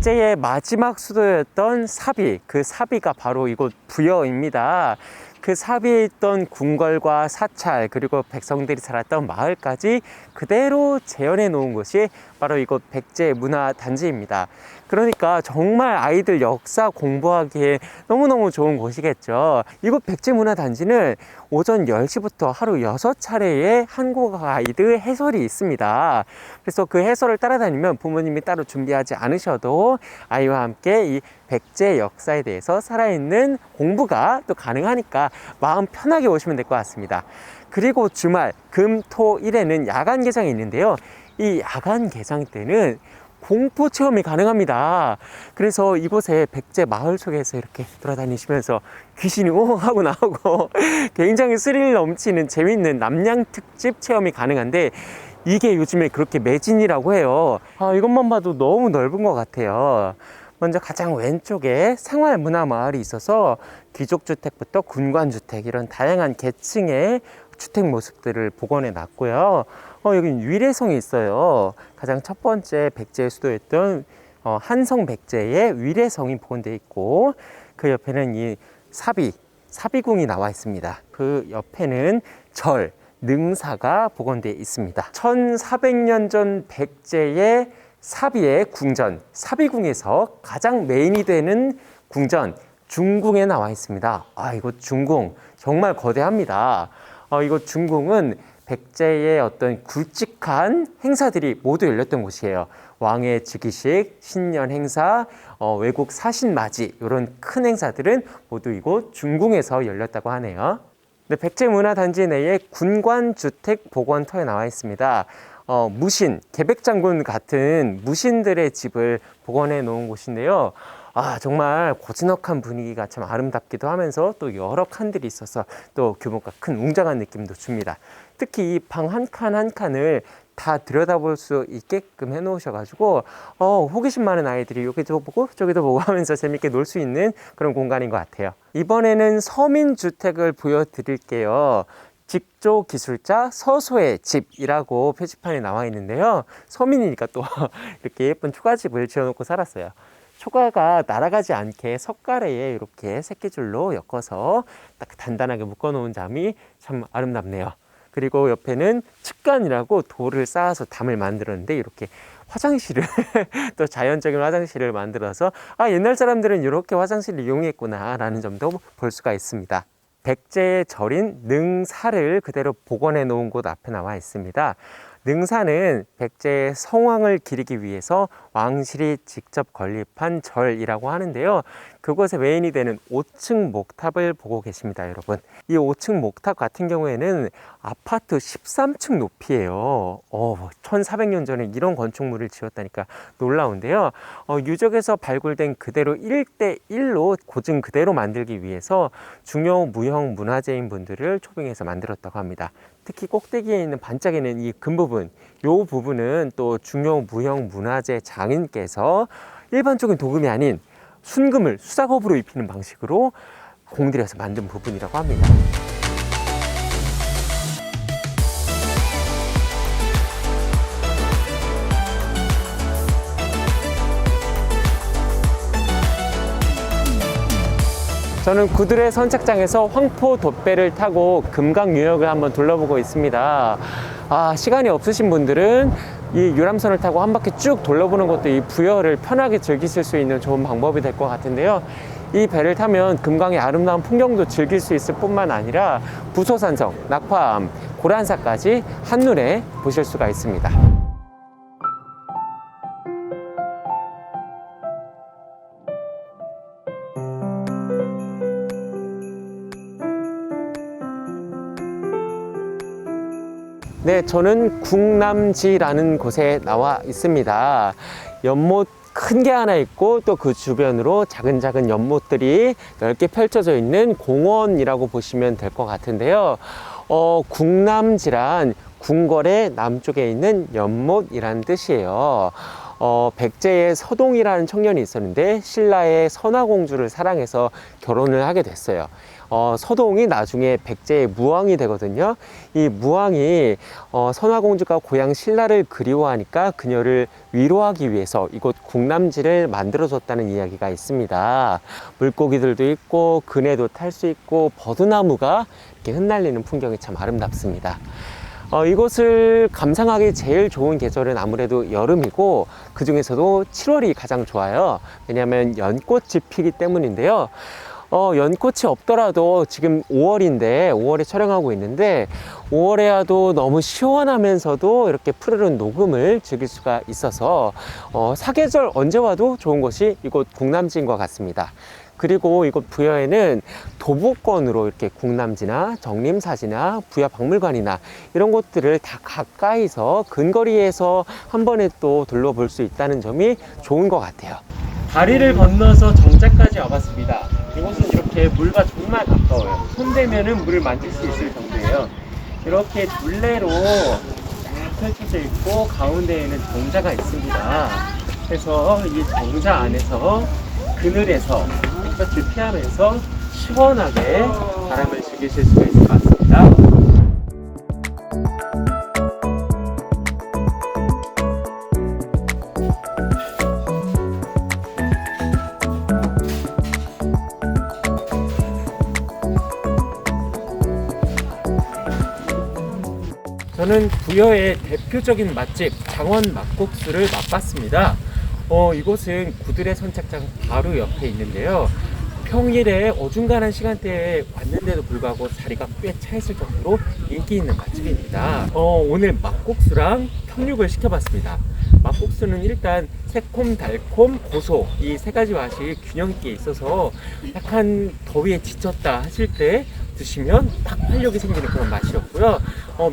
백제의 마지막 수도였던 사비, 그 사비가 바로 이곳 부여입니다. 그 사비에 있던 궁궐과 사찰, 그리고 백성들이 살았던 마을까지 그대로 재현해 놓은 곳이 바로 이곳 백제문화단지입니다. 그러니까 정말 아이들 역사 공부하기에 너무너무 좋은 곳이겠죠. 이곳 백제문화단지는 오전 10시부터 하루 6차례의 한국어 가이드 해설이 있습니다. 그래서 그 해설을 따라다니면 부모님이 따로 준비하지 않으셔도 아이와 함께 이 백제 역사에 대해서 살아있는 공부가 또 가능하니까 마음 편하게 오시면 될 것 같습니다. 그리고 주말, 금, 토, 일에는 야간 개장이 있는데요. 이 야간 개장 때는 공포 체험이 가능합니다. 그래서 이곳에 백제 마을 속에서 이렇게 돌아다니시면서 귀신이 웅 하고 나오고 굉장히 스릴 넘치는 재밌는 남양 특집 체험이 가능한데, 이게 요즘에 그렇게 매진이라고 해요. 이것만 봐도 너무 넓은 것 같아요. 먼저 가장 왼쪽에 생활문화마을이 있어서 귀족주택부터 군관주택, 이런 다양한 계층의 주택 모습들을 복원해 놨고요. 여기 위례성이 있어요. 가장 첫 번째 백제의 수도였던 한성 백제의 위례성이 복원되어 있고, 그 옆에는 이 사비궁이 나와 있습니다. 그 옆에는 절, 능사가 복원되어 있습니다. 1400년 전 백제의 사비의 궁전, 사비궁에서 가장 메인이 되는 궁전, 중궁에 나와 있습니다. 이곳 중궁 정말 거대합니다. 이곳 중궁은 백제의 어떤 굵직한 행사들이 모두 열렸던 곳이에요. 왕의 즉위식, 신년 행사, 외국 사신 맞이, 이런 큰 행사들은 모두 이곳 중궁에서 열렸다고 하네요. 백제문화단지 내에 군관주택복원터에 나와 있습니다. 무신, 계백장군 같은 무신들의 집을 복원해 놓은 곳인데요. 정말 고즈넉한 분위기가 참 아름답기도 하면서 또 여러 칸들이 있어서 또 규모가 큰 웅장한 느낌도 줍니다. 특히 이 방 한 칸 한 칸을 다 들여다볼 수 있게끔 해 놓으셔가지고 호기심 많은 아이들이 여기도 보고 저기도 보고 하면서 재밌게 놀 수 있는 그런 공간인 것 같아요. 이번에는 서민주택을 보여드릴게요. 직조기술자 서소의 집이라고 표지판이 나와 있는데요. 서민이니까 또 이렇게 예쁜 초가집을 지어놓고 살았어요. 초가가 날아가지 않게 석가래에 이렇게 새끼줄로 엮어서 딱 단단하게 묶어놓은 잠이 참 아름답네요. 그리고 옆에는 측간이라고 돌을 쌓아서 담을 만들었는데, 이렇게 화장실을 또 자연적인 화장실을 만들어서 옛날 사람들은 이렇게 화장실을 이용했구나 라는 점도 볼 수가 있습니다. 백제의 절인 능사를 그대로 복원해 놓은 곳 앞에 나와 있습니다. 능사는 백제의 성왕을 기리기 위해서 왕실이 직접 건립한 절이라고 하는데요. 그곳의 메인이 되는 5층 목탑을 보고 계십니다, 여러분. 이 5층 목탑 같은 경우에는 아파트 13층 높이에요. 1400년 전에 이런 건축물을 지었다니까 놀라운데요. 유적에서 발굴된 그대로 1대1로 고증 그대로 만들기 위해서 중요 무형 문화재인 분들을 초빙해서 만들었다고 합니다. 특히 꼭대기에 있는 반짝이는 이 금 부분, 이 부분은 또 중요 무형 문화재 장인께서 일반적인 도금이 아닌 순금을 수작업으로 입히는 방식으로 공들여서 만든 부분이라고 합니다. 저는 구들의 선착장에서 황포 돛배를 타고 금강유역을 한번 둘러보고 있습니다. 시간이 없으신 분들은 이 유람선을 타고 한 바퀴 쭉 둘러보는 것도 이 부여를 편하게 즐기실 수 있는 좋은 방법이 될 것 같은데요. 이 배를 타면 금강의 아름다운 풍경도 즐길 수 있을 뿐만 아니라 부소산성, 낙화암, 고란사까지 한눈에 보실 수가 있습니다. 네, 저는 궁남지라는 곳에 나와 있습니다. 연못 큰 게 하나 있고 또 그 주변으로 작은 연못들이 넓게 펼쳐져 있는 공원이라고 보시면 될 것 같은데요. 궁남지란 궁궐의 남쪽에 있는 연못이라는 뜻이에요. 백제의 서동이라는 청년이 있었는데 신라의 선화공주를 사랑해서 결혼을 하게 됐어요. 서동이 나중에 백제의 무왕이 되거든요. 이 무왕이 선화공주가 고향 신라를 그리워하니까 그녀를 위로하기 위해서 이곳 궁남지를 만들어줬다는 이야기가 있습니다. 물고기들도 있고 그네도 탈 수 있고 버드나무가 이렇게 흩날리는 풍경이 참 아름답습니다. 이곳을 감상하기 제일 좋은 계절은 아무래도 여름이고 그 중에서도 7월이 가장 좋아요. 왜냐하면 연꽃이 피기 때문인데요. 연꽃이 없더라도 지금 5월인데 5월에 촬영하고 있는데 5월에야도 너무 시원하면서도 이렇게 푸르른 녹음을 즐길 수가 있어서 사계절 언제 와도 좋은 곳이 이곳 궁남지인 것 같습니다. 그리고 이곳 부여에는 도보권으로 이렇게 궁남지나 정림사지나 부여박물관이나 이런 곳들을 다 가까이서 근거리에서 한 번에 또 둘러볼 수 있다는 점이 좋은 것 같아요. 다리를 건너서 정자까지 와봤습니다. 이곳은 이렇게 물과 정말 가까워요. 손 대면은 물을 만질 수 있을 정도예요. 이렇게 둘레로 쫙 펼쳐져 있고 가운데에는 정자가 있습니다. 그래서 이 정자 안에서 그늘에서 햇볕을 피하면서 시원하게 바람을 즐기실 수가 있을 것 같습니다. 저는 부여의 대표적인 맛집 장원 막국수를 맛봤습니다. 이곳은 구들의 선착장 바로 옆에 있는데요. 평일에 어중간한 시간대에 왔는데도 불구하고 자리가 꽤 차있을 정도로 인기 있는 맛집입니다. 오늘 막국수랑 평육을 시켜봤습니다. 막국수는 일단 새콤, 달콤, 고소 이 세 가지 맛이 균형 있게 있어서 약간 더위에 지쳤다 하실 때 드시면 딱 활력이 생기는 그런 맛이었고요.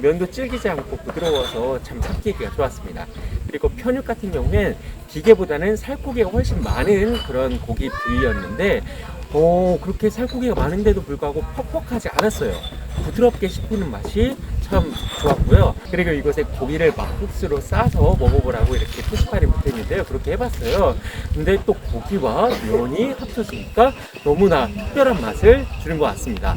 면도 질기지 않고 부드러워서 참 참기가 좋았습니다. 그리고 편육 같은 경우엔 기계보다는 살코기가 훨씬 많은 그런 고기 부위였는데 그렇게 살코기가 많은데도 불구하고 퍽퍽하지 않았어요. 부드럽게 씹히는 맛이 참 좋았고요. 그리고 이곳에 고기를 막국수로 싸서 먹어보라고 이렇게 표시판이 붙어있는데요. 그렇게 해봤어요. 근데 또 고기와 면이 합쳐지니까 너무나 특별한 맛을 주는 것 같습니다.